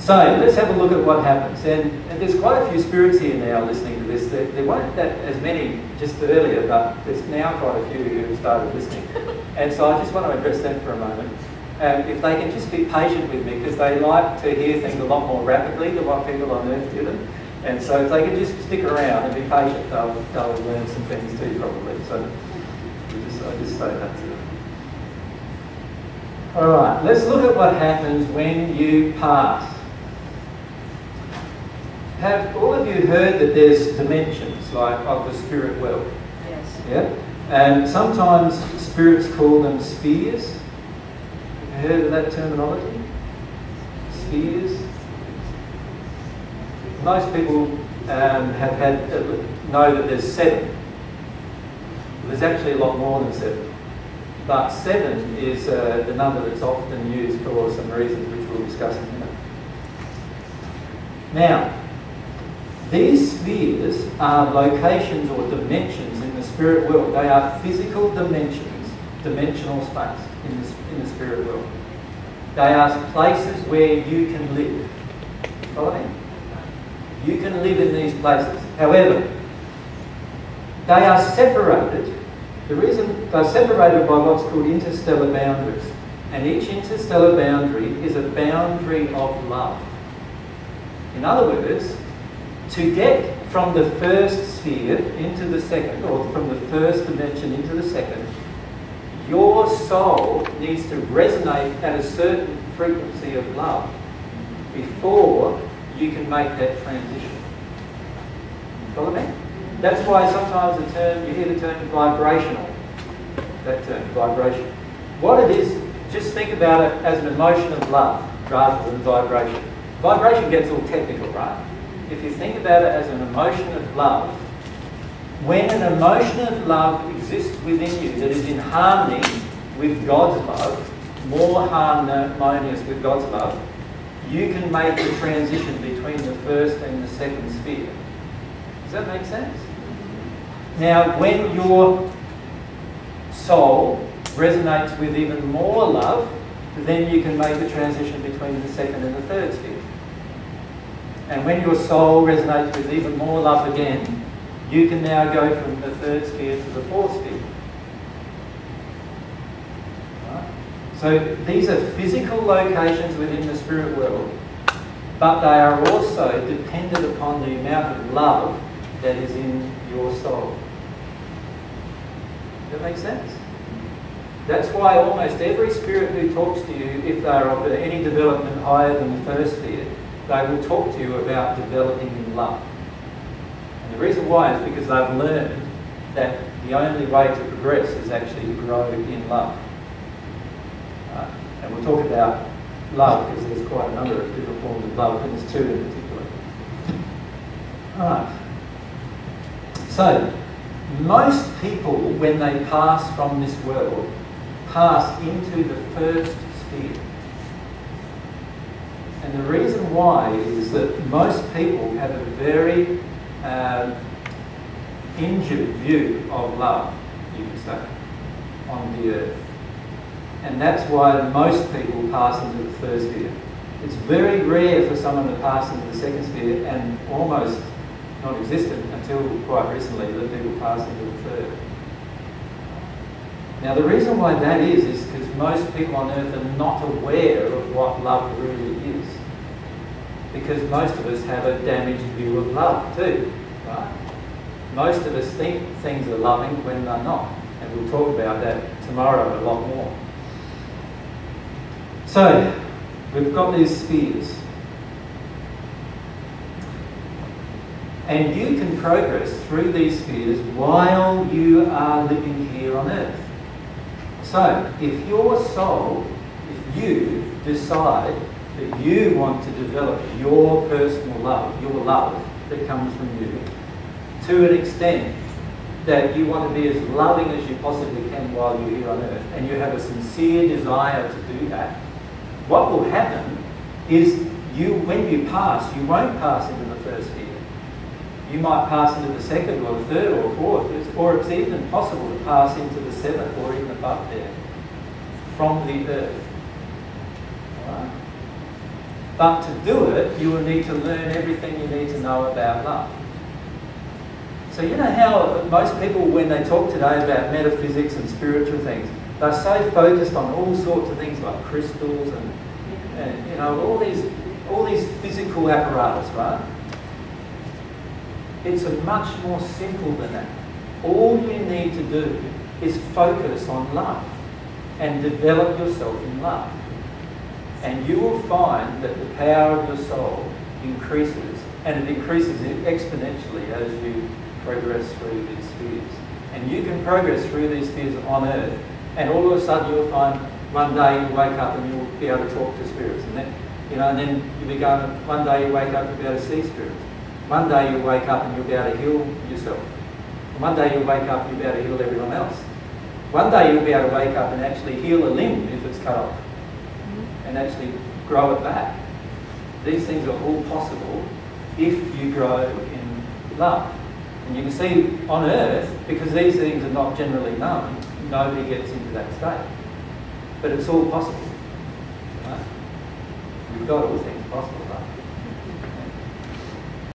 So let's have a look at what happens. And there's quite a few spirits here now listening to this. There weren't that as many just earlier, but there's now quite a few who have started listening. And so I just want to address them for a moment. If they can just be patient with me, because they like to hear things a lot more rapidly than what people on earth do them. And so if they can just stick around and be patient, they'll learn some things too, probably. So I just say that to them. All right, let's look at what happens when you pass. Have all of you heard that there's dimensions, like of the spirit world? Yes. Yeah? And sometimes spirits call them spheres. Have you heard of that terminology? Spheres? Most people know that there's 7. There's actually a lot more than 7. But 7 is the number that's often used for some reasons which we'll discuss in a minute. Now, these spheres are locations or dimensions in the spirit world. They are physical dimensions, dimensional space in the spirit world. They are places where you can live. Follow me? You can live in these places. However, they are separated. The reason they're separated by what's called interstellar boundaries. And each interstellar boundary is a boundary of love. In other words, to get from the first sphere into the second, or from the first dimension into the second, your soul needs to resonate at a certain frequency of love before you can make that transition. Follow me? That's why sometimes you hear the term vibrational. That term, vibration. What it is, just think about it as an emotion of love rather than vibration. Vibration gets all technical, right? If you think about it as an emotion of love, when an emotion of love exists within you that is in harmony with God's love, more harmonious with God's love, you can make the transition between the first and the second sphere. Does that make sense? Now, when your soul resonates with even more love, then you can make the transition between the second and the third sphere. And when your soul resonates with even more love again, you can now go from the third sphere to the fourth sphere. Right? So these are physical locations within the spirit world, but they are also dependent upon the amount of love that is in your soul. Does that make sense? That's why almost every spirit who talks to you, if they are of any development higher than the first sphere, they will talk to you about developing in love. And the reason why is because they've learned that the only way to progress is actually to grow in love. And we'll talk about love because there's quite a number of different forms of love, and there's 2 in particular. Alright. So, most people, when they pass from this world, pass into the first sphere. And the reason why is that most people have a very injured view of love, you could say, on the earth. And that's why most people pass into the third sphere. It's very rare for someone to pass into the second sphere, and almost non-existent until quite recently that people pass into the third. Now the reason why that is because most people on earth are not aware of what love really is. Because most of us have a damaged view of love too, right? Most of us think things are loving when they're not. And we'll talk about that tomorrow a lot more. So, we've got these spheres. And you can progress through these spheres while you are living here on earth. So, if your soul, if you decide that you want to develop your personal love, your love that comes from you, to an extent that you want to be as loving as you possibly can while you're here on earth, and you have a sincere desire to do that, what will happen is when you pass, you won't pass into the first sphere. You might pass into the second or the third or fourth, or it's even possible to pass into the seventh or even above there from the earth. Right? But to do it, you will need to learn everything you need to know about love. So you know how most people, when they talk today about metaphysics and spiritual things, they're so focused on all sorts of things like crystals and you know, all these physical apparatus, right? It's a much more simple than that. All you need to do is focus on love and develop yourself in love. And you will find that the power of your soul increases, and it increases exponentially as you progress through these spheres. And you can progress through these spheres on Earth, and all of a sudden you'll find one day you wake up and you'll be able to talk to spirits, and then and then you begin. One day you wake up and you'll be able to see spirits. One day you'll wake up and you'll be able to heal yourself. And one day you'll wake up and you'll be able to heal everyone else. One day you'll be able to wake up and actually heal a limb if it's cut off, and actually grow it back. These things are all possible if you grow in love. And you can see on Earth, because these things are not generally known, nobody gets into that state. But it's all possible. Right? We've got all things possible, right?